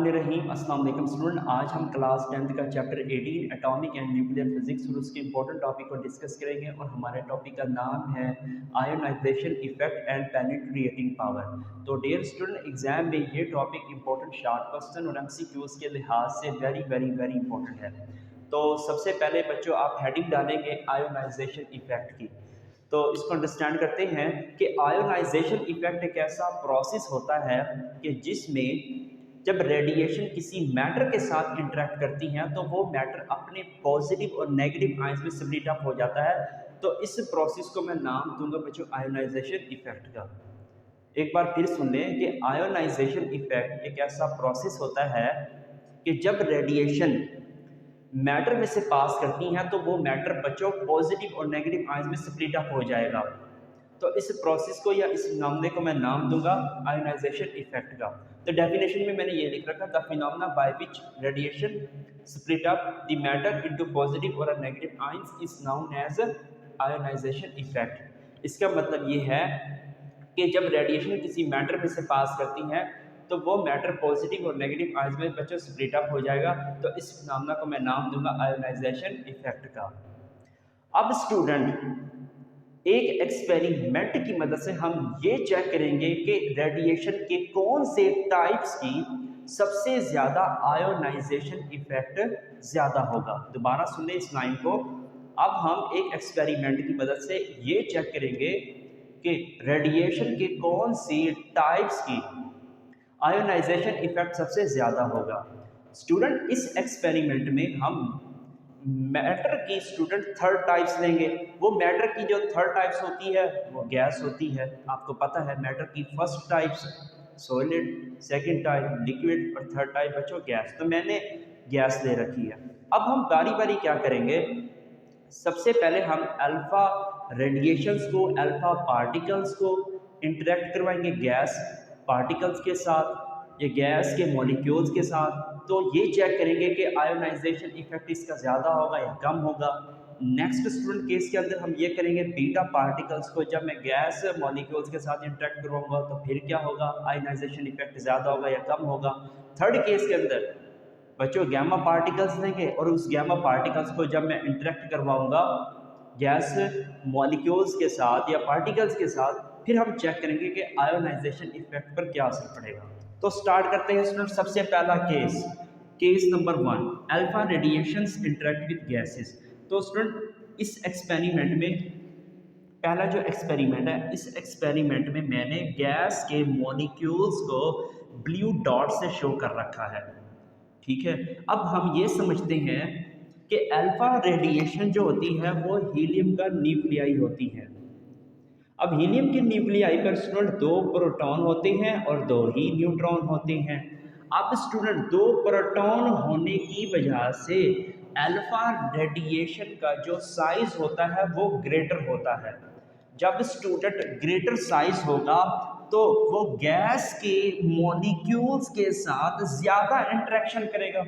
बिस्मिल्लाहिर्रहमानिर्रहीम। अस्सलाम वालेकुम स्टूडेंट। आज हम क्लास 10th का chapter 18 atomic and nuclear physics और उसके इंपॉर्टेंट टॉपिक को डिस्कस करेंगे और हमारे टॉपिक का नाम है ionization effect and penetrating power. तो डियर स्टूडेंट, एग्जाम में ये टॉपिक इंपॉर्टेंट शॉर्ट क्वेश्चन और एमसीक्यूज के लिहाज से वेरी वेरी वेरी इंपॉर्टेंट है। तो सबसे पहले बच्चों आप हेडिंग डालेंगे आयोनाइजेशन इफेक्ट की। तो इसको अंडरस्टैंड करते हैं कि आयोनाइजेशन इफेक्ट एक ऐसा प्रोसेस होता है कि जिसमें जब रेडिएशन किसी मैटर के साथ इंटरेक्ट करती हैं तो वो मैटर अपने पॉजिटिव और नेगेटिव आयंस में स्प्लिट अप हो जाता है। तो इस प्रोसेस को मैं नाम दूंगा बच्चों आयोनाइजेशन इफेक्ट का। एक बार फिर सुन लें कि आयोनाइजेशन इफेक्ट एक ऐसा प्रोसेस होता है कि जब रेडिएशन मैटर में से पास करती हैं तो वो मैटर बच्चों पॉजिटिव और नेगेटिव आयंस में स्प्लिट अप हो जाएगा। तो इस प्रोसेस को या इस मामले को मैं नाम दूंगा आयोनाइजेशन इफेक्ट का। तो डेफिनेशन में मैंने ये लिख रखा, the phenomena by which radiation split up the matter into positive और negative ions is known as ionisation effect. इसका मतलब ये है कि जब रेडिएशन किसी मैटर में से पास करती हैं तो वो मैटर पॉजिटिव और नेगेटिव आयंस में बच्चों स्प्लिट अप हो जाएगा। तो इस फिनोमेना को मैं नाम दूंगा आयोनाइजेशन इफेक्ट का। अब स्टूडेंट, एक एक्सपेरिमेंट की मदद से हम ये चेक करेंगे कि रेडिएशन के कौन से टाइप्स की सबसे ज्यादा आयोनाइजेशन इफेक्ट ज्यादा होगा। दोबारा सुन लें इस लाइन को। अब हम एक एक्सपेरिमेंट की मदद से ये चेक करेंगे कि रेडिएशन के कौन सी टाइप्स की आयोनाइजेशन इफेक्ट सबसे ज्यादा होगा। स्टूडेंट, इस एक्सपेरिमेंट में हम मैटर की स्टूडेंट थर्ड टाइप्स लेंगे। वो मैटर की जो थर्ड टाइप्स होती है वो गैस होती है। आपको पता है मैटर की first types solid, second type liquid और थर्ड टाइप बच्चों गैस। तो मैंने गैस ले रखी है। अब हम बारी बारी क्या करेंगे, सबसे पहले हम अल्फा रेडिएशंस को, अल्फा पार्टिकल्स को इंटरेक्ट करवाएंगे गैस पार्टिकल्स के साथ या गैस के मॉलिक्यूल्स के साथ। तो ये चेक करेंगे कि आयोनाइजेशन इफेक्ट इसका ज़्यादा होगा या कम होगा। नेक्स्ट स्टूडेंट केस के अंदर हम ये करेंगे बीटा पार्टिकल्स को, जब मैं गैस मॉलिक्यूल्स के साथ इंटरेक्ट करवाऊंगा तो फिर क्या होगा, आयोनाइजेशन इफेक्ट ज़्यादा होगा या कम होगा। थर्ड केस के अंदर बच्चों गैमा पार्टिकल्स लेंगे और उस गैमा पार्टिकल्स को जब मैं इंटरेक्ट करवाऊंगा गैस मॉलिक्यूल्स के साथ या पार्टिकल्स के साथ, फिर हम चेक करेंगे कि आयोनाइजेशन इफेक्ट पर क्या असर पड़ेगा। तो स्टार्ट करते हैं स्टूडेंट। सबसे पहला case number 1, alpha radiations interact with gases. तो स्टूडेंट इस एक्सपेरिमेंट में पहला जो एक्सपेरिमेंट है, इस एक्सपेरिमेंट में मैंने गैस के मॉलिक्यूल्स को ब्लू डॉट से शो कर रखा है, ठीक है। अब हम ये समझते हैं कि अल्फा रेडिएशन जो होती है वो हीलियम का न्यूक्लियाई होती है। अब हीलियम के न्यूक्लियाई पर स्टूडेंट 2 प्रोटॉन होते हैं और 2 ही न्यूट्रॉन होते हैं। अब स्टूडेंट 2 प्रोटॉन होने की वजह से अल्फा रेडिएशन का जो साइज होता है वो ग्रेटर होता है। जब स्टूडेंट ग्रेटर साइज होगा तो वो गैस के मॉलिक्यूल्स के साथ ज़्यादा इंटरेक्शन करेगा,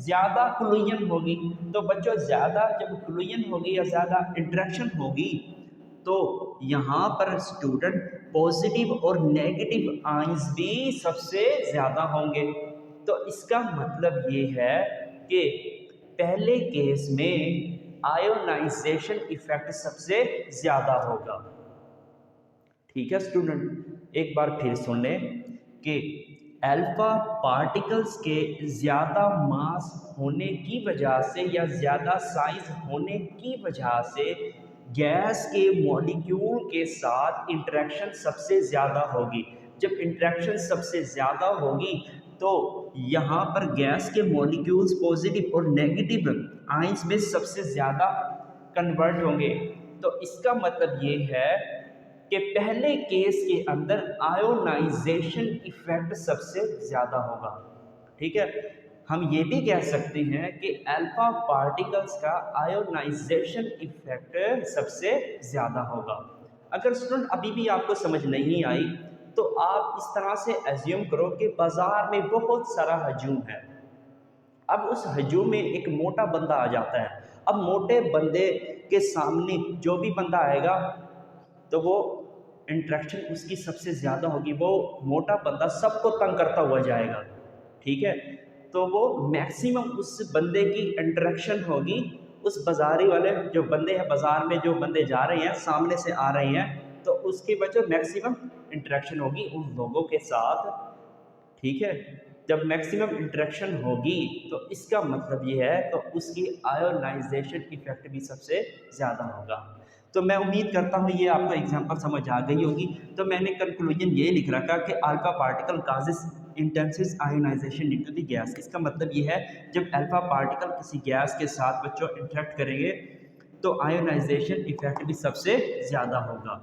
ज़्यादा कोलिजन होगी। तो बच्चों ज़्यादा जब कोलिजन होगी या ज़्यादा इंटरेक्शन होगी तो यहाँ पर स्टूडेंट पॉजिटिव और नेगेटिव आयंस भी सबसे ज़्यादा होंगे। तो इसका मतलब ये है कि पहले केस में आयोनाइजेशन इफेक्ट सबसे ज़्यादा होगा, ठीक है स्टूडेंट। एक बार फिर सुन लें कि अल्फा पार्टिकल्स के ज़्यादा मास होने की वजह से या ज़्यादा साइज होने की वजह से गैस के मॉलिक्यूल के साथ इंटरेक्शन सबसे ज़्यादा होगी। जब इंटरेक्शन सबसे ज़्यादा होगी तो यहाँ पर गैस के मॉलिक्यूल्स पॉजिटिव और नेगेटिव आयंस में सबसे ज़्यादा कन्वर्ट होंगे। तो इसका मतलब ये है कि पहले केस के अंदर आयोनाइजेशन इफेक्ट सबसे ज़्यादा होगा, ठीक है। हम ये भी कह सकते हैं कि अल्फा पार्टिकल्स का आयोनाइजेशन इफेक्ट सबसे ज़्यादा होगा। अगर स्टूडेंट अभी भी आपको समझ नहीं आई तो आप इस तरह से एज्यूम करो कि बाज़ार में बहुत सारा हजूम है। अब उस हजूम में एक मोटा बंदा आ जाता है। अब मोटे बंदे के सामने जो भी बंदा आएगा तो वो इंटरेक्शन उसकी सबसे ज़्यादा होगी। वो मोटा बंदा सबको तंग करता हुआ जाएगा, ठीक है। तो वो मैक्सिमम उस बंदे की इंटरेक्शन होगी, उस बाजारी वाले जो बंदे हैं, बाजार में जो बंदे जा रहे हैं, सामने से आ रहे हैं, तो उसकी वजह मैक्सिमम इंटरेक्शन होगी उन लोगों के साथ, ठीक है। जब मैक्सिमम इंटरेक्शन होगी तो इसका मतलब ये है तो उसकी आयोनाइजेशन इफेक्ट भी सबसे ज़्यादा होगा। तो मैं उम्मीद करता हूँ ये आपको एग्जांपल समझ आ गई होगी। तो मैंने कंक्लूजन ये लिख रखा कि alpha particle causes intensive ionization into the gas. इसका मतलब ये है जब अल्फा पार्टिकल किसी गैस के साथ बच्चों इंटरेक्ट करेंगे तो आयोनाइजेशन इफेक्ट भी सबसे ज़्यादा होगा।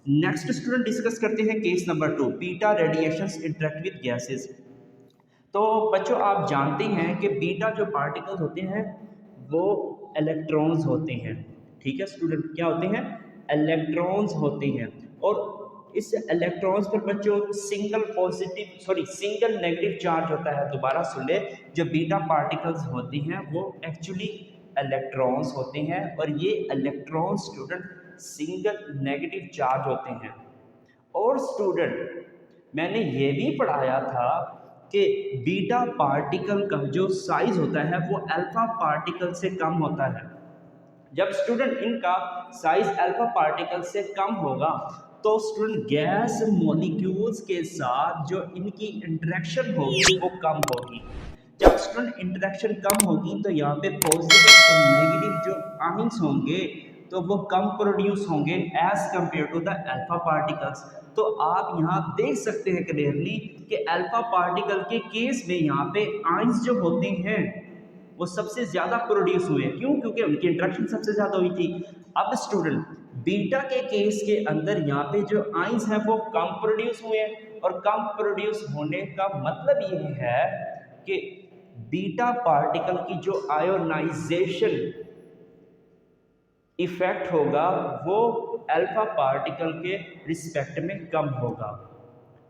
नेक्स्ट स्टूडेंट डिस्कस करते हैं case number 2, beta radiations interact with gases. तो बच्चों आप जानते हैं कि बीटा जो पार्टिकल्स होते हैं वो इलेक्ट्रॉन्स होते हैं, ठीक है स्टूडेंट, क्या होते हैं, इलेक्ट्रॉन्स होते हैं। और इस इलेक्ट्रॉन्स पर बच्चों सिंगल नेगेटिव चार्ज होता है। दोबारा सुन ले, जो बीटा पार्टिकल्स होती हैं वो एक्चुअली इलेक्ट्रॉन्स होते हैं और ये electron student single negative charge होते हैं। और स्टूडेंट मैंने ये भी पढ़ाया था कि बीटा पार्टिकल का जो साइज होता है वो अल्फा पार्टिकल से कम होता है। जब स्टूडेंट इनका साइज अल्फा पार्टिकल से कम होगा तो स्टूडेंट गैस मॉलिक्यूल्स के साथ जो इनकी इंटरेक्शन होगी वो कम होगी। जब स्टूडेंट इंटरेक्शन कम होगी तो यहाँ पे पॉजिटिव और नेगेटिव जो आयंस होंगे तो वो कम प्रोड्यूस होंगे as compared to the alpha particles. तो आप यहाँ देख सकते हैं क्लियरली कि अल्फा पार्टिकल के केस में यहाँ पे आयंस जो होते हैं वो सबसे ज्यादा प्रोड्यूस हुए। क्यों? क्योंकि उनकी इंटरेक्शन सबसे ज्यादा हुई थी। अब स्टूडेंट बीटा के केस के अंदर यहाँ पे जो आयंस हैं वो कम प्रोड्यूस हुए हैं और कम प्रोड्यूस होने का मतलब ये है कि बीटा पार्टिकल की जो आयोनाइजेशन इफेक्ट होगा वो अल्फा पार्टिकल के रिस्पेक्ट में कम होगा,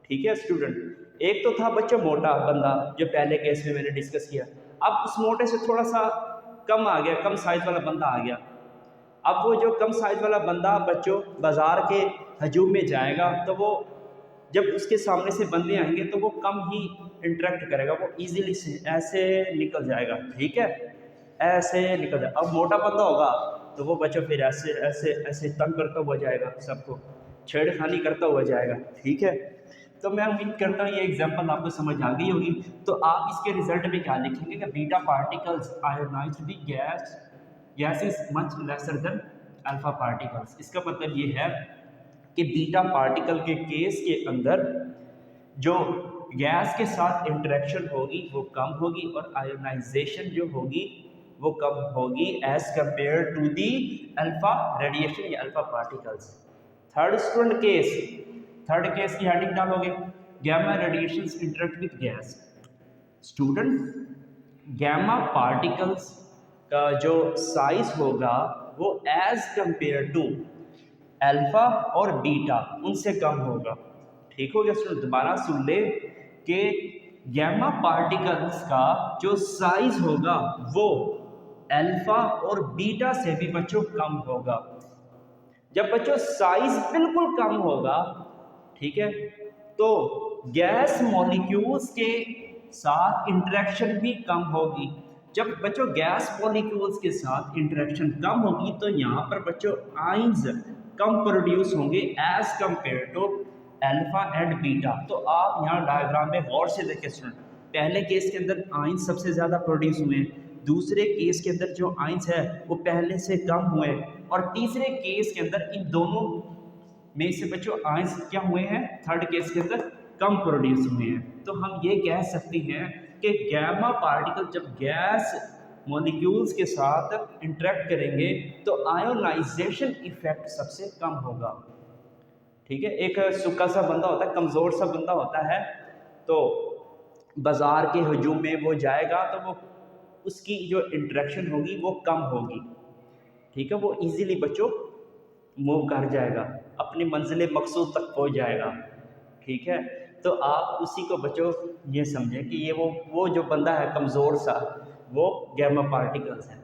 ठीक है स्टूडेंट। एक तो था बच्चों मोटा बंदा जो पहले केस में मैंने डिस्कस किया, अब उस मोटे से थोड़ा सा कम आ गया, कम साइज वाला बंदा आ गया। अब वो जो कम साइज वाला बंदा बच्चों बाजार के हजूम में जाएगा तो वो जब उसके सामने से बंदे आएंगे तो वो कम ही इंटरेक्ट करेगा, वो इजीली से ऐसे निकल जाएगा, ठीक है, ऐसे निकल जाएगा। अब मोटा बंदा होगा तो वो बच्चों फिर ऐसे ऐसे ऐसे तंग करता हुआ जाएगा, सबको छेड़खानी करता हुआ जाएगा, ठीक है। तो मैं उम्मीद करता हूँ ये एग्जांपल आपको समझ आ गई होगी। तो आप इसके रिजल्ट में क्या लिखेंगे कि beta particles ionised the gas is much lesser then alpha particles. इसका मतलब ये है कि बीटा पार्टिकल के केस के अंदर जो गैस के साथ इंटरेक्शन होगी वो कम होगी और आयोनाइजेशन जो होगी वो कम होगी as compared to the alpha radiation या alpha particles. Third student case, third case की हेडिंग डालोगे gamma radiations interact with gas. Student gamma particles का जो साइज होगा वो एज कंपेयर टू अल्फा और बीटा उनसे कम होगा, ठीक हो गया स्टूडेंट। दोबारा सुन ले कि गैमा पार्टिकल्स का जो साइज होगा वो अल्फा और बीटा से भी बच्चों कम होगा। जब बच्चों साइज बिल्कुल कम होगा, ठीक है, तो गैस मॉलिक्यूल्स के साथ इंटरेक्शन भी कम होगी। जब बच्चों गैस मॉलिक्यूल्स के साथ इंटरेक्शन कम होगी तो यहाँ पर बच्चों आयंस कम प्रोड्यूस होंगे as compared to alpha and beta. तो आप यहाँ डायग्राम में गौर से देखें स्टूडेंट, पहले केस के अंदर आयंस सबसे ज़्यादा प्रोड्यूस हुए हैं, दूसरे केस के अंदर जो आयंस है वो पहले से कम हुए, और तीसरे केस के अंदर इन दोनों में से बच्चों आयंस क्या हुए हैं, थर्ड केस के अंदर कम प्रोड्यूस हुए हैं। तो हम ये कह सकते हैं कि गैमा पार्टिकल जब गैस मॉलिक्यूल्स के साथ इंटरेक्ट करेंगे तो आयोनाइजेशन इफेक्ट सबसे कम होगा, ठीक है। एक सूखा सा बंदा होता है, कमज़ोर सा बंदा होता है, तो बाज़ार के हजूम में वो जाएगा तो वो उसकी जो इंटरेक्शन होगी वो कम होगी, ठीक है, वो इजीली बच्चों मूव कर जाएगा, अपनी मंजिल मकसूद तक पहुंच जाएगा, ठीक है। तो आप उसी को बच्चों ये समझें कि ये वो जो बंदा है कमज़ोर सा वो गैमा पार्टिकल्स है।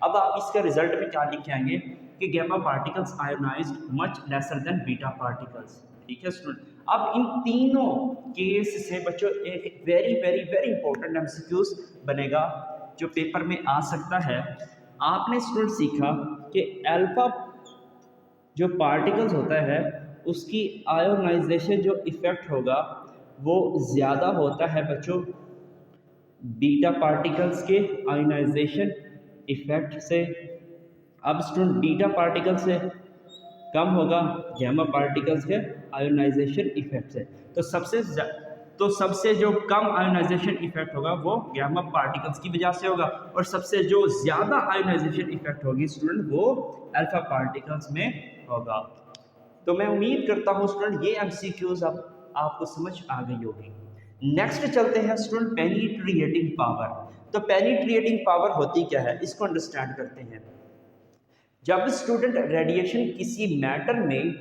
अब आप इसका रिजल्ट में क्या लिख के आएंगे कि gamma particles ionized much lesser than beta particles, ठीक है स्टूडेंट। अब इन तीनों केस से बच्चों एक very very very important MCQs बनेगा जो पेपर में आ सकता है। आपने स्टूडेंट सीखा कि अल्फा जो पार्टिकल्स होता है उसकी आयोनाइजेशन जो इफ़ेक्ट होगा वो ज़्यादा होता है बच्चों बीटा पार्टिकल्स के आयोनाइजेशन इफ़ेक्ट से। अब स्टूडेंट बीटा पार्टिकल से कम होगा गैमा पार्टिकल्स के आयोनाइजेशन इफेक्ट से। तो सबसे जो कम आयोनाइजेशन इफेक्ट होगा वो गैमा पार्टिकल्स की वजह से होगा, और सबसे जो ज़्यादा आयोनाइजेशन इफेक्ट होगी स्टूडेंट वो अल्फा पार्टिकल्स में होगा। तो मैं उम्मीद करता हूँ स्टूडेंट ये एमसीक्यूज आपको समझ आ गई होगी। नेक्स्ट चलते हैं स्टूडेंट पेनिट्रिएटिंग पावर। तो पेनिट्रिएटिंग पावर होती क्या है इसको अंडरस्टैंड करते हैं। जब स्टूडेंट रेडिएशन किसी मैटर में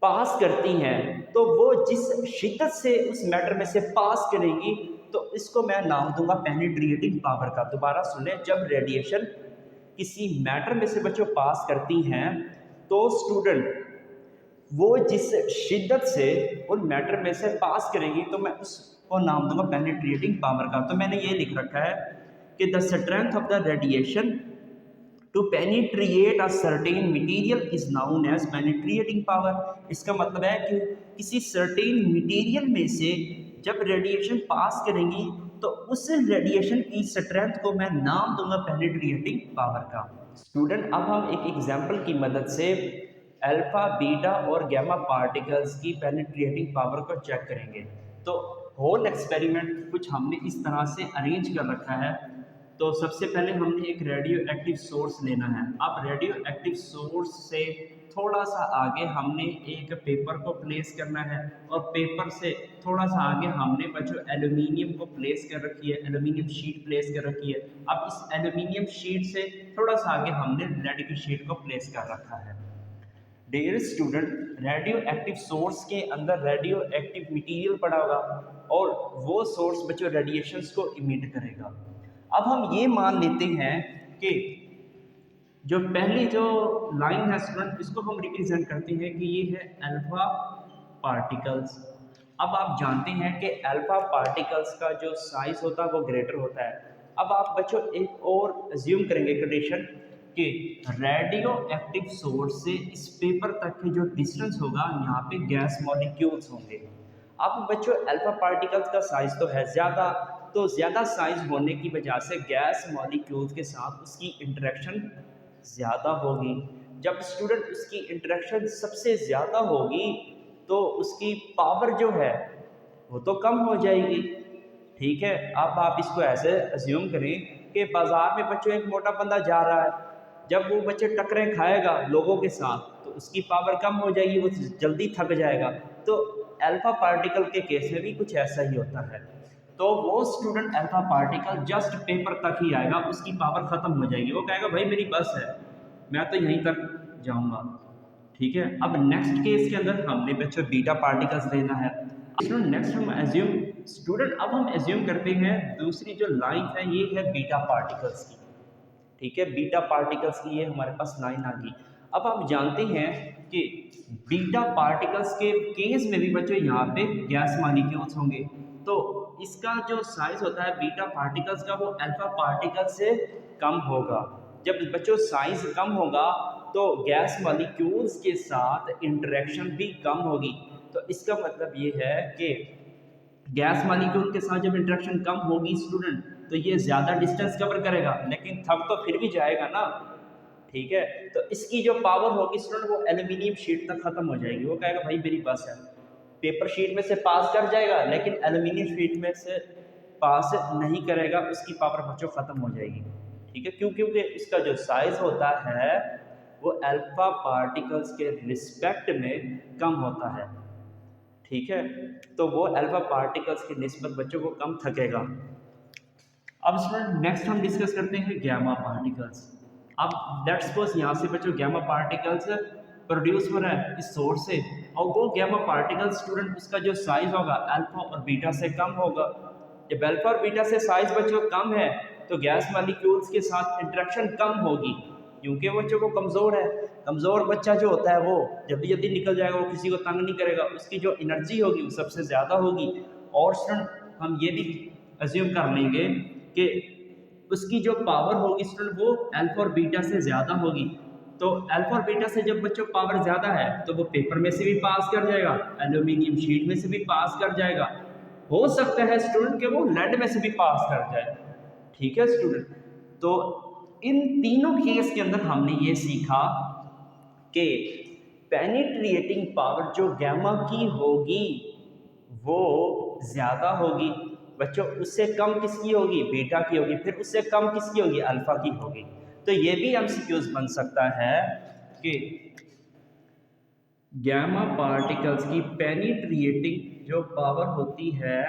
पास करती हैं तो वो जिस शिद्दत से उस मैटर में से पास करेंगी तो इसको मैं नाम दूंगा पेनिट्रिएटिंग पावर का। दोबारा सुने, जब रेडिएशन किसी मैटर में से बच्चों पास करती हैं तो स्टूडेंट वो जिस शिद्दत से उन मैटर में से पास करेंगी तो मैं उसको नाम दूंगा पेनिट्रिएटिंग पावर का। तो मैंने ये लिख रखा है कि the strength of the radiation to penetrate a certain material is known as penetrating power. इसका मतलब है कि किसी सर्टेन मटीरियल में से जब रेडिएशन पास करेंगी तो उस रेडिएशन की स्ट्रेंथ को मैं नाम दूंगा पेनिट्रिएटिंग पावर का। स्टूडेंट अब हम एक एग्जांपल की मदद से अल्फा बीटा और गैमा पार्टिकल्स की पेनिट्रिएटिंग पावर को चेक करेंगे। तो होल एक्सपेरिमेंट कुछ हमने इस तरह से अरेंज कर रखा है। तो सबसे पहले हमने एक रेडियो एक्टिव सोर्स लेना है। अब रेडियो एक्टिव सोर्स से थोड़ा सा आगे हमने एक पेपर को प्लेस करना है, और पेपर से थोड़ा सा आगे हमने बच्चों एल्यूमिनियम को प्लेस कर रखी है, एल्यूमिनियम शीट प्लेस कर रखी है। अब इस एल्यूमिनियम शीट से थोड़ा सा आगे हमने लेड की शीट को प्लेस कर रखा है। Dear student, radioactive source के अंदर रेडियो एक्टिव मटीरियल पड़ा होगा और वो सोर्स बच्चों रेडिएशंस को इमिट करेगा। अब हम ये मान लेते हैं कि जो पहली जो लाइन है स्टूडेंट इसको हम रिप्रेजेंट करते हैं कि ये है अल्फा पार्टिकल्स। अब आप जानते हैं कि अल्फा पार्टिकल्स का जो साइज होता है वो ग्रेटर होता है। अब आप बच्चों एक और अज्यूम करेंगे कंडीशन कि रेडियो एक्टिव सोर्स से इस पेपर तक की जो डिस्टेंस होगा यहाँ पे गैस मॉलिक्यूल्स होंगे। अब बच्चों अल्फा पार्टिकल्स का साइज तो है ज़्यादा, तो ज़्यादा साइज होने की वजह से गैस मॉलिक्यूल्स के साथ उसकी इंटरेक्शन ज़्यादा होगी। जब स्टूडेंट उसकी इंटरेक्शन सबसे ज़्यादा होगी तो उसकी पावर जो है वो तो कम हो जाएगी। ठीक है, अब आप इसको ऐसे अज्यूम करें कि बाज़ार में बच्चों एक मोटा बंदा जा रहा है, जब वो बच्चे टक्करें खाएगा लोगों के साथ तो उसकी पावर कम हो जाएगी, वो जल्दी थक जाएगा। तो अल्फा पार्टिकल के केस में भी कुछ ऐसा ही होता है। तो वो student alpha particle just paper तक ही आएगा, उसकी पावर ख़त्म हो जाएगी, वो कहेगा भाई मेरी बस है, मैं तो यहीं तक जाऊंगा। ठीक है, अब नेक्स्ट केस के अंदर हमने बच्चों बीटा पार्टिकल्स लेना है। नेक्स्ट हम एज्यूम स्टूडेंट अब हम एज्यूम करते हैं दूसरी जो लाइन है ये है बीटा पार्टिकल्स की। ठीक है, बीटा पार्टिकल्स की ये हमारे पास लाइन आ गई। अब आप जानते हैं कि बीटा पार्टिकल्स के केस में भी बच्चों यहाँ पे गैस मॉलिक्यूल्स होंगे, तो इसका जो साइज होता है बीटा पार्टिकल्स का वो अल्फा पार्टिकल से कम होगा। जब बच्चों साइज कम होगा तो गैस मॉलिक्यूल्स के साथ इंटरेक्शन भी कम होगी। तो इसका मतलब ये है कि गैस मॉलिक्यूल के साथ जब इंटरेक्शन कम होगी स्टूडेंट तो ये ज़्यादा डिस्टेंस कवर करेगा, लेकिन थक तो फिर भी जाएगा ना। ठीक है, तो इसकी जो पावर होगी स्टूडेंट वो एल्यूमिनियम शीट तक ख़त्म हो जाएगी, वो कहेगा भाई मेरी बस है, पेपर शीट में से पास कर जाएगा लेकिन एल्यूमिनियम शीट में से पास नहीं करेगा, उसकी पावर बच्चों ख़त्म हो जाएगी। ठीक है, क्योंकि इसका जो साइज होता है वो अल्फा पार्टिकल्स के रिस्पेक्ट में कम होता है। ठीक है, तो वो अल्फा पार्टिकल्स की निस्बत बच्चों को कम थकेगा। अब स्टूडेंट नेक्स्ट हम डिस्कस करते हैं गैमा पार्टिकल्स। अब लेट्स सपोज यहाँ से बच्चों गैमा पार्टिकल्स प्रोड्यूस हो रहा है इस सोर्स से, और वो गैमा पार्टिकल स्टूडेंट उसका जो साइज होगा अल्फा और बीटा से कम होगा। जब अल्फा और बीटा से साइज बच्चों कम है तो गैस मॉलिक्यूल्स के साथ इंटरेक्शन कम होगी, क्योंकि बच्चों को कमज़ोर है। कमज़ोर बच्चा जो होता है वो जल्दी जल्दी निकल जाएगा, वो किसी को तंग नहीं करेगा, उसकी जो एनर्जी होगी वो सबसे ज़्यादा होगी। और स्टूडेंट हम ये भी अज्यूम कर लेंगे कि उसकी जो पावर होगी स्टूडेंट वो अल्फा और बीटा से ज़्यादा होगी। तो अल्फा और बीटा से जब बच्चों पावर ज़्यादा है तो वो पेपर में से भी पास कर जाएगा, एल्यूमिनियम शीट में से भी पास कर जाएगा, हो सकता है स्टूडेंट के वो लेड में से भी पास कर जाए। ठीक है स्टूडेंट, तो इन तीनों केस के अंदर हमने ये सीखा कि पेनिट्रिएटिंग पावर जो गैमा की होगी वो ज़्यादा होगी बच्चों, उससे कम किसकी होगी, बीटा की होगी, फिर उससे कम किसकी होगी, अल्फा की होगी। तो ये भी एमसीक्यूज बन सकता है कि गैमा पार्टिकल्स की पेनिट्रिएटिंग जो पावर होती है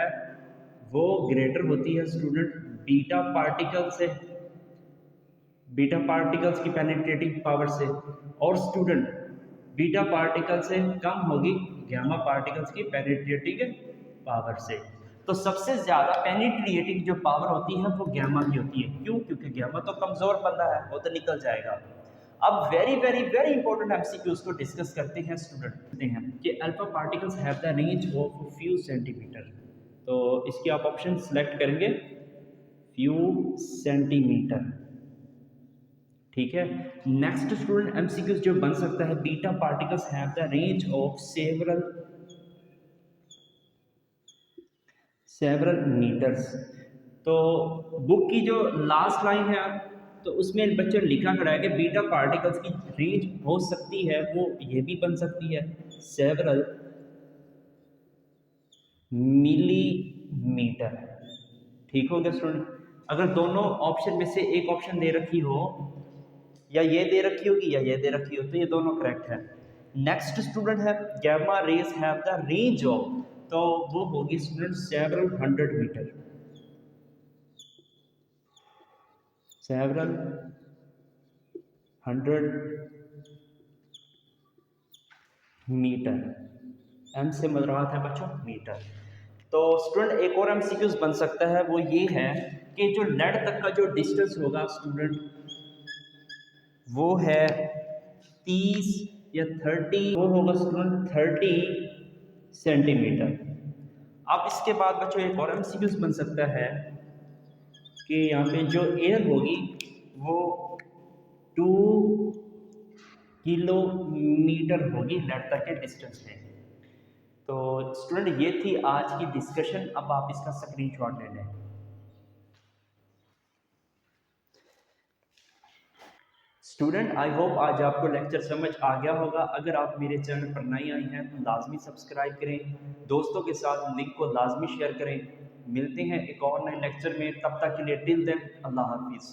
वो ग्रेटर होती है स्टूडेंट बीटा पार्टिकल से, बीटा पार्टिकल्स की पेनिट्रेटिंग पावर से, और स्टूडेंट बीटा पार्टिकल से कम होगी गैमा पार्टिकल्स की पेनिट्रेटिंग पावर से। तो सबसे ज़्यादा पेनिट्रिएटिंग जो पावर होती है वो गैमा की होती है। क्यों? क्योंकि गैमा तो कमज़ोर बंदा है, वो तो निकल जाएगा। अब very very very important MCQs को डिस्कस करते हैं स्टूडेंट। कहते हैं कि alpha particles have the range of few centimeter. तो इसकी आप ऑप्शन सेलेक्ट करेंगे फ्यू सेंटीमीटर। ठीक है, नेक्स्ट स्टूडेंट एमसीक्यूज जो बन सकता है, beta particles have the range of several meters. तो बुक की जो लास्ट लाइन है तो उसमें बच्चे लिखा खड़ा है कि बीटा पार्टिकल्स की रेंज हो सकती है, वो ये भी बन सकती है सेवरल मिलीमीटर। ठीक हो गया स्टूडेंट, अगर दोनों ऑप्शन में से एक ऑप्शन दे रखी हो, या ये दे रखी होगी या ये दे रखी हो, तो ये दोनों करेक्ट है। नेक्स्ट स्टूडेंट है gamma rays have the range of, तो वो होगी student several 100 meter, several 100 meter. एम से मदरात है बच्चों मीटर। तो स्टूडेंट एक और एमसीक्यूज बन सकता है, वो ये है कि जो लेड तक का जो डिस्टेंस होगा स्टूडेंट वो है 30 या 30, वो होगा स्टूडेंट 30 सेंटीमीटर। अब इसके बाद बच्चों एक और एमसीक्यूज बन सकता है कि यहाँ पे जो एयर होगी वो 2 किलोमीटर होगी लेड तक के डिस्टेंस में। तो स्टूडेंट ये थी आज की डिस्कशन, अब आप इसका स्क्रीनशॉट ले लें। स्टूडेंट आई होप आज आपको लेक्चर समझ आ गया होगा। अगर आप मेरे चैनल पर नए आए हैं तो लाजमी सब्सक्राइब करें, दोस्तों के साथ लिंक को लाजमी शेयर करें। मिलते हैं एक और नए लेक्चर में, तब तक के लिए टिल देन अल्लाह हाफिज़।